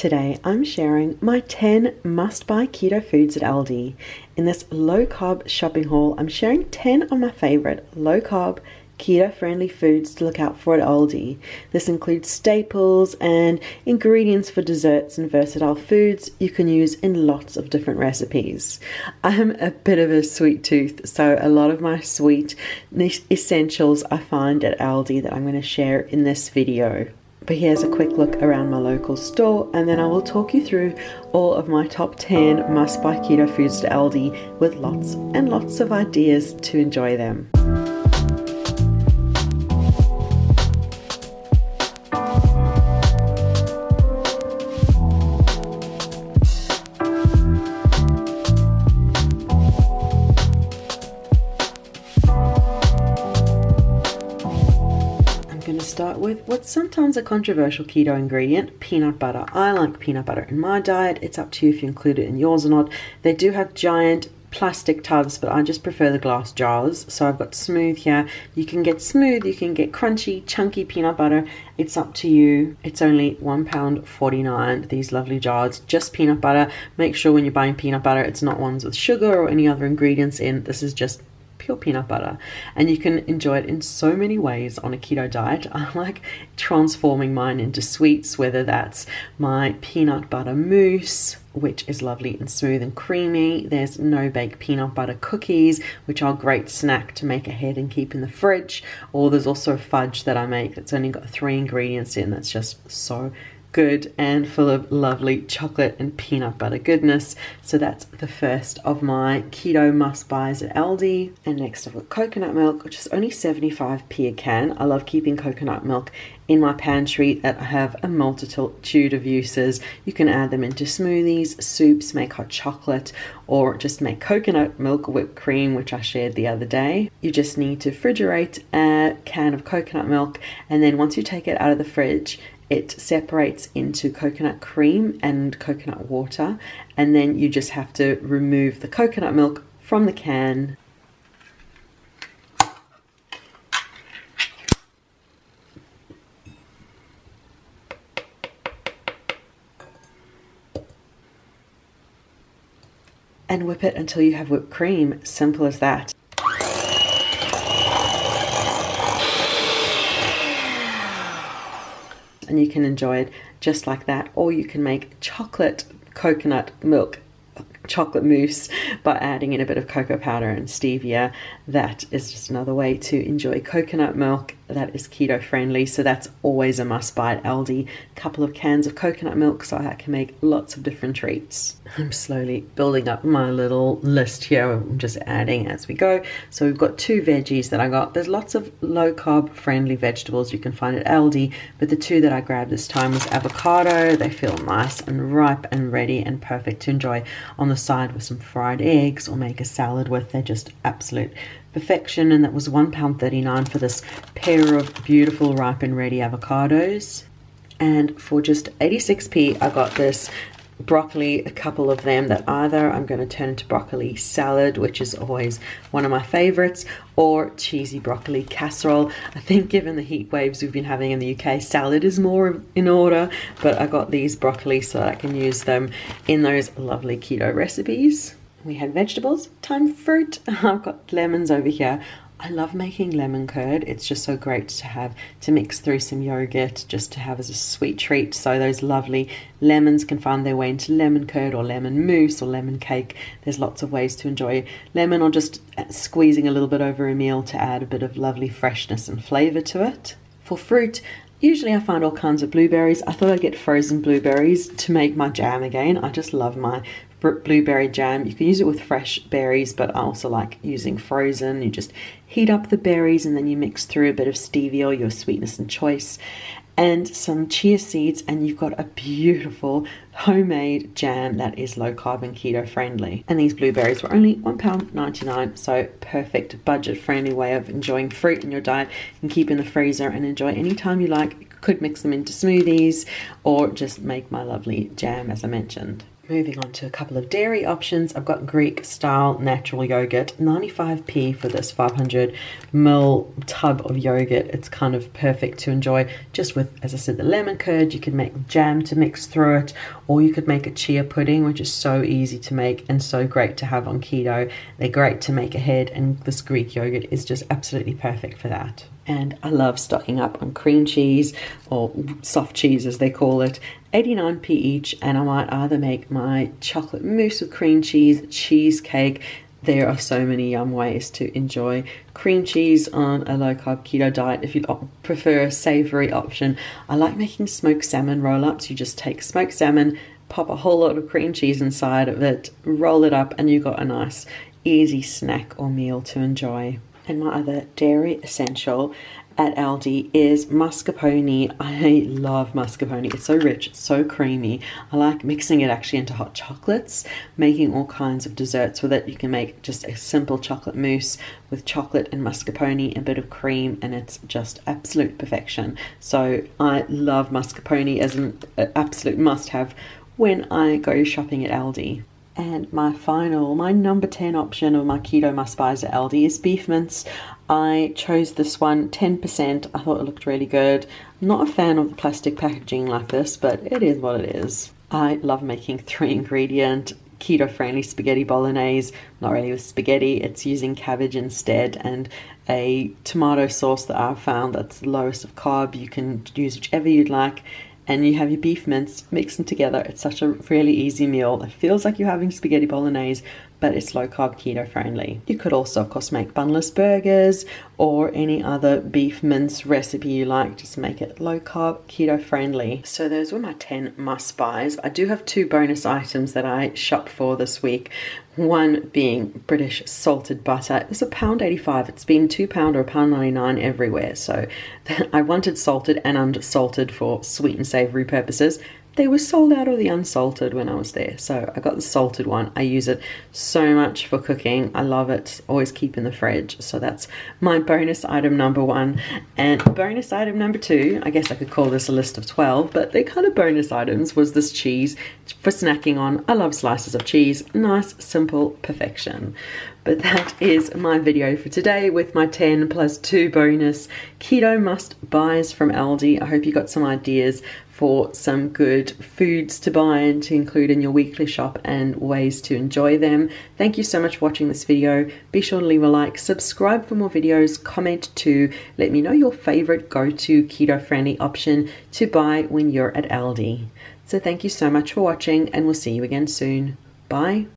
Today I'm sharing my 10 must-buy keto foods at Aldi. In this low-carb shopping haul, I'm sharing 10 of my favorite low-carb, keto-friendly foods to look out for at Aldi. This includes staples and ingredients for desserts and versatile foods you can use in lots of different recipes. I'm a bit of a sweet tooth, so a lot of my sweet essentials I find at Aldi that I'm going to share in this video. But here's a quick look around my local store, and then I will talk you through all of my top 10 must-buy keto foods at Aldi with lots and lots of ideas to enjoy them. Start with what's sometimes a controversial keto ingredient, peanut butter. I like peanut butter in my diet. It's up to you if you include it in yours or not. They do have giant plastic tubs, but I just prefer the glass jars. So I've got smooth here. You can get smooth, you can get crunchy, chunky peanut butter. It's up to you. It's only £1.49, these lovely jars, just peanut butter. Make sure when you're buying peanut butter, it's not ones with sugar or any other ingredients in. This is just pure peanut butter, and you can enjoy it in so many ways on a keto diet. I like transforming mine into sweets, whether that's my peanut butter mousse, which is lovely and smooth and creamy. There's no-bake peanut butter cookies, which are a great snack to make ahead and keep in the fridge. Or there's also fudge that I make that's only got 3 ingredients in, that's just so good and full of lovely chocolate and peanut butter goodness. So that's the first of my keto must-buys at Aldi. And next I've got coconut milk, which is only 75p a can. I love keeping coconut milk in my pantry that have a multitude of uses. You can add them into smoothies, soups, make hot chocolate, or just make coconut milk whipped cream, which I shared the other day. You just need to refrigerate a can of coconut milk, and then once you take it out of the fridge, it separates into coconut cream and coconut water, and then you just have to remove the coconut milk from the can. And whip it until you have whipped cream. Simple as that. And you can enjoy it just like that, or you can make chocolate coconut milk chocolate mousse by adding in a bit of cocoa powder and stevia. That is just another way to enjoy coconut milk that is keto friendly. So that's always a must buy at Aldi. A couple of cans of coconut milk so I can make lots of different treats. I'm slowly building up my little list here. I'm just adding as we go. So we've got 2 veggies that I got. There's lots of low carb friendly vegetables you can find at Aldi, but the 2 that I grabbed this time was avocado. They feel nice and ripe and ready and perfect to enjoy on the side with some fried eggs or make a salad with. They're just absolute perfection, and that was £1.39 for this pair of beautiful ripe and ready avocados. And for just 86p I got this broccoli, a couple of them that either I'm going to turn into broccoli salad, which is always one of my favorites, or cheesy broccoli casserole. I think given the heat waves we've been having in the UK, salad is more in order, but I got these broccoli so that I can use them in those lovely keto recipes. We had vegetables, time for fruit. I've got lemons over here. I love making lemon curd. It's just so great to have to mix through some yogurt just to have as a sweet treat. So those lovely lemons can find their way into lemon curd or lemon mousse or lemon cake. There's lots of ways to enjoy lemon, or just squeezing a little bit over a meal to add a bit of lovely freshness and flavor to it. For fruit, usually I find all kinds of blueberries. I thought I'd get frozen blueberries to make my jam again. I just love my blueberry jam. You can use it with fresh berries, but I also like using frozen. You just heat up the berries and then you mix through a bit of stevia or your sweetness and choice and some chia seeds, and you've got a beautiful homemade jam that is low carb and keto friendly. And these blueberries were only £1.99, so perfect budget friendly way of enjoying fruit in your diet and keep in the freezer and enjoy anytime you like. You could mix them into smoothies or just make my lovely jam as I mentioned. Moving on to a couple of dairy options, I've got Greek style natural yogurt, 95p for this 500 ml tub of yogurt. It's kind of perfect to enjoy just with, as I said, the lemon curd. You could make jam to mix through it, or you could make a chia pudding, which is so easy to make and so great to have on keto. They're great to make ahead, and this Greek yogurt is just absolutely perfect for that. And I love stocking up on cream cheese, or soft cheese as they call it, 89p each, and I might either make my chocolate mousse with cream cheese, cheesecake. There are so many yum ways to enjoy cream cheese on a low-carb keto diet. If you prefer a savory option, I like making smoked salmon roll-ups. You just take smoked salmon, pop a whole lot of cream cheese inside of it, roll it up, and you've got a nice easy snack or meal to enjoy. And my other dairy essential at Aldi is mascarpone. I love mascarpone. It's so rich, it's so creamy. I like mixing it actually into hot chocolates, making all kinds of desserts with it. You can make just a simple chocolate mousse with chocolate and mascarpone, a bit of cream, and it's just absolute perfection. So I love mascarpone as an absolute must-have when I go shopping at Aldi. And my number 10 option of my keto must-buys at Aldi is beef mince. I chose this one, 10%. I thought it looked really good. I'm not a fan of the plastic packaging like this, but it is what it is. I love making 3-ingredient keto-friendly spaghetti bolognese. Not really with spaghetti, it's using cabbage instead, and a tomato sauce that I've found that's the lowest of carb. You can use whichever you'd like. And you have your beef mince, mix them together. It's such a really easy meal. It feels like you're having spaghetti bolognese, but it's low carb keto friendly. You could also, of course, make bunless burgers or any other beef mince recipe you like. Just make it low carb keto friendly. So those were my 10 must buys. I do have 2 bonus items that I shopped for this week. One being British salted butter. It was £1.85. It's been £2 or £1.99 everywhere. So I wanted salted and unsalted for sweet and savory purposes. They were sold out of the unsalted when I was there, so I got the salted one. I use it so much for cooking. I love it. Always keep in the fridge. So that's my bonus item number 1. And bonus item number 2, I guess I could call this a list of 12, but they're kind of bonus items, was this cheese for snacking on. I love slices of cheese. Nice, simple perfection. But that is my video for today with my 10 plus 2 bonus keto must buys from Aldi. I hope you got some ideas for some good foods to buy and to include in your weekly shop and ways to enjoy them. Thank you so much for watching this video. Be sure to leave a like, subscribe for more videos, comment too. Let me know your favorite go-to keto-friendly option to buy when you're at Aldi. So thank you so much for watching, and we'll see you again soon. Bye.